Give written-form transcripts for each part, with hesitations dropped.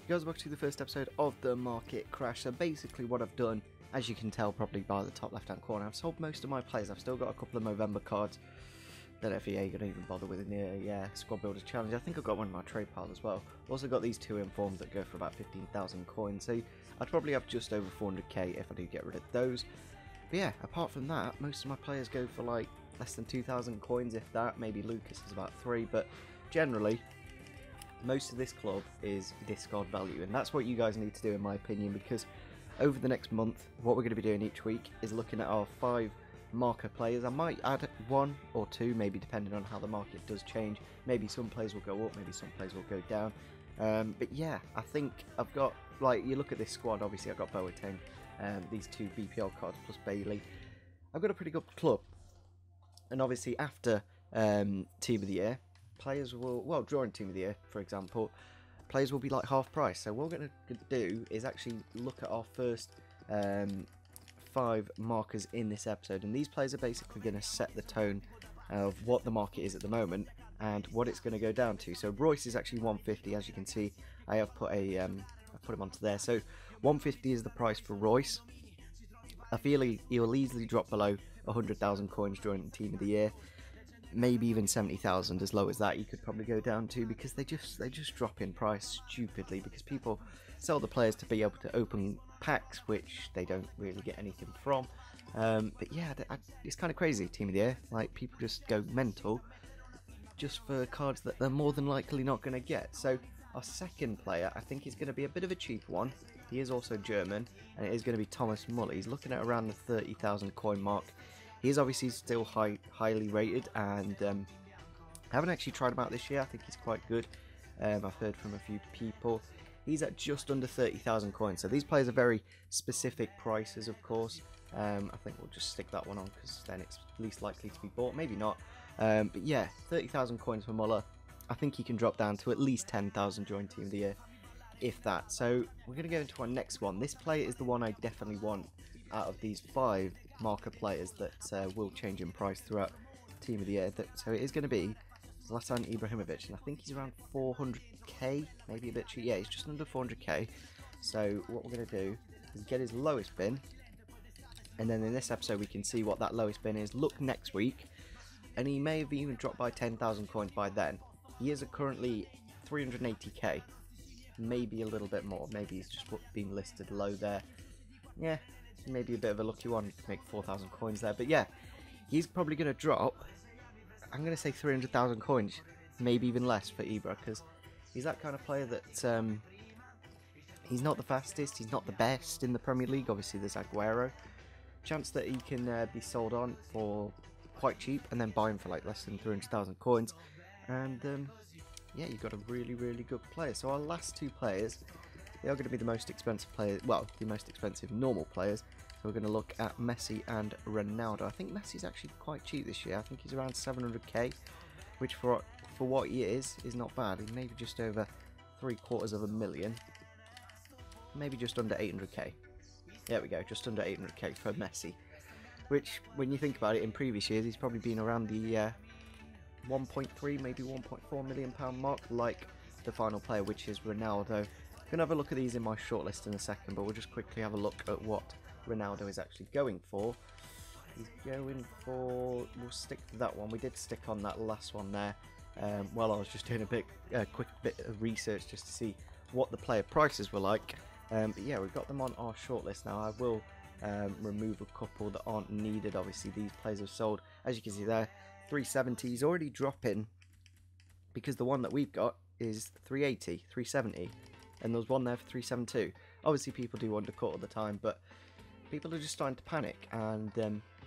Guys, welcome to the first episode of the market crash. So basically what I've done, as you can tell probably by the top left hand corner, I've sold most of my players. I've still got a couple of Movember cards. Don't know if EA are going to even bother with the Squad Builders Challenge. I think I've got one in my trade pile as well. Also got these two informs that go for about 15,000 coins. So I'd probably have just over 400k if I do get rid of those. But yeah, apart from that, most of my players go for like less than 2,000 coins, if that. Maybe Lucas is about 3, but generally most of this club is discard value, and that's what you guys need to do in my opinion, because over the next month what we're going to be doing each week is looking at our 5 marker players. I might add 1 or 2, maybe depending on how the market does change. Maybe some players will go up, maybe some players will go down. But yeah, I think I've got, like, you look at this squad, obviously I've got Boateng, these 2 BPL cards plus Bailey. I've got a pretty good club, and obviously after Team of the Year, players will, well, during Team of the Year, for example, players will be like half price. So what we're going to do is actually look at our first 5 markers in this episode, and these players are basically going to set the tone of what the market is at the moment and what it's going to go down to. So Royce is actually 150, as you can see. I have put a I put him onto there. So 150 is the price for Royce. I feel he will easily drop below 100,000 coins during Team of the Year. Maybe even 70,000, as low as that you could probably go down to, because they just drop in price stupidly, because people sell the players to be able to open packs which they don't really get anything from. But yeah, it's kind of crazy, Team of the Year. Like, people just go mental just for cards that they're more than likely not going to get. So our second player, I think, is going to be a bit of a cheaper one. He is also German, and it is going to be Thomas Muller. He's looking at around the 30,000 coin mark. He is obviously still highly rated, and I haven't actually tried him out this year. I think he's quite good. I've heard from a few people. He's at just under 30,000 coins. So these players are very specific prices, of course. I think we'll just stick that one on, because then it's least likely to be bought. Maybe not. But yeah, 30,000 coins for Muller. I think he can drop down to at least 10,000 during Team of the Year, if that. So we're going to go into our next one. This player is the one I definitely want out of these 5 marker players that will change in price throughout Team of the Year. So it is going to be Zlatan Ibrahimovic, and I think he's around 400k, maybe a bit cheap. Yeah, he's just under 400k. So what we're going to do is get his lowest bin, and then in this episode we can see what that lowest bin is. Look next week, and he may have even dropped by 10,000 coins by then. He is currently 380k, maybe a little bit more. Maybe he's just been listed low there. Yeah, maybe a bit of a lucky one to make 4,000 coins there. But yeah, he's probably going to drop, I'm going to say 300,000 coins, maybe even less for Ibra, because he's that kind of player that he's not the fastest, he's not the best in the Premier League. Obviously there's Aguero. Chance that he can be sold on for quite cheap and then buy him for like less than 300,000 coins. And yeah, you've got a really, really good player. So our last 2 players, they are going to be the most expensive players, well, the most expensive normal players. So we're going to look at Messi and Ronaldo. I think Messi's actually quite cheap this year. I think he's around 700k, which for what he is not bad. He's maybe just over 750,000, maybe just under 800k. There we go, just under 800k for Messi. Which, when you think about it, in previous years he's probably been around the 1.3, maybe 1.4 million pound mark, like the final player, which is Ronaldo. I'm going to have a look at these in my shortlist in a second, but we'll just quickly have a look at what Ronaldo is actually going for. He's going for, we'll stick to that one. We did stick on that last one there. Well, I was just doing a quick bit of research just to see what the player prices were like. But yeah, we've got them on our shortlist now. I will remove a couple that aren't needed. Obviously these players have sold, as you can see there, 370. He's already dropping, because the one that we've got is 380, 370, and there's one there for 372. Obviously people do undercut all the time, but people are just starting to panic, and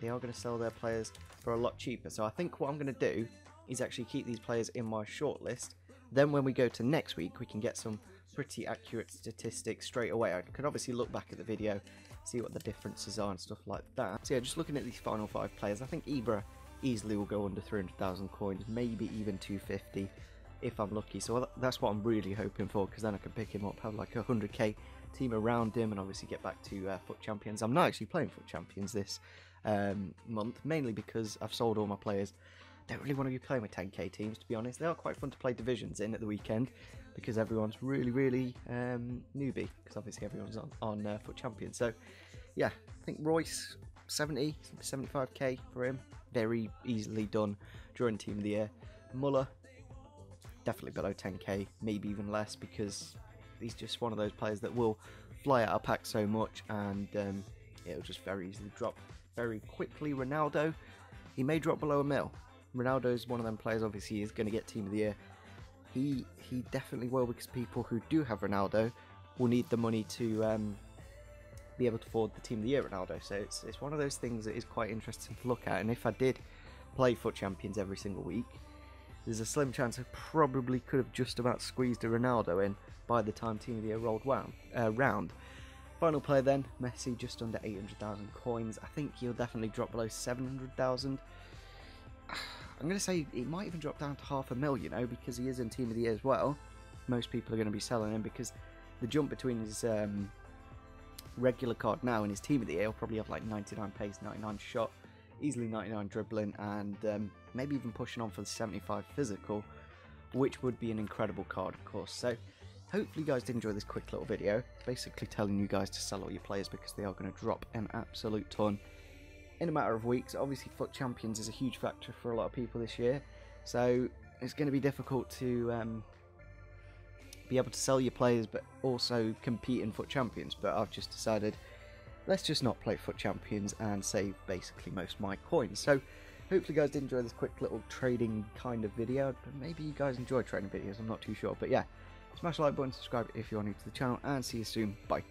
they are going to sell their players for a lot cheaper. So I think what I'm going to do is actually keep these players in my shortlist. Then when we go to next week, we can get some pretty accurate statistics straight away. I can obviously look back at the video, see what the differences are and stuff like that. So yeah, just looking at these final 5 players, I think Ibra easily will go under 300,000 coins, maybe even 250 if I'm lucky. So that's what I'm really hoping for, because then I can pick him up, have like a 100k team around him, and obviously get back to FUT Champions. I'm not actually playing FUT Champions this month, mainly because I've sold all my players. Don't really want to be playing with 10k teams, to be honest. They are quite fun to play divisions in at the weekend, because everyone's really newbie, because obviously everyone's on FUT Champions. So yeah, I think Royce 75k for him, very easily done during Team of the Year. Muller definitely below 10k, maybe even less, because he's just one of those players that will fly out of pack so much, and it'll just very easily drop very quickly. Ronaldo, he may drop below a mil. Ronaldo is one of them players, obviously he is going to get Team of the Year. He definitely will, because people who do have Ronaldo will need the money to be able to afford the Team of the Year Ronaldo. So it's one of those things that is quite interesting to look at, and if I did play FUT Champions every single week, there's a slim chance I probably could have just about squeezed a Ronaldo in by the time Team of the Year rolled round. Final player then, Messi, just under 800,000 coins. I think he'll definitely drop below 700,000. I'm going to say it might even drop down to half a mil, you know, because he is in Team of the Year as well. Most people are going to be selling him, because the jump between his regular card now and his Team of the Year will probably have like 99 pace, 99 shot, easily 99 dribbling, and maybe even pushing on for the 75 physical, which would be an incredible card, of course. So hopefully you guys did enjoy this quick little video, basically telling you guys to sell all your players, because they are going to drop an absolute ton in a matter of weeks. Obviously FUT Champions is a huge factor for a lot of people this year, so it's going to be difficult to be able to sell your players but also compete in FUT Champions. But I've just decided, let's just not play FUT Champions and save basically most of my coins. So hopefully you guys did enjoy this quick little trading kind of video. Maybe you guys enjoy trading videos, I'm not too sure. But yeah, smash the like button, subscribe if you are new to the channel, and see you soon. Bye.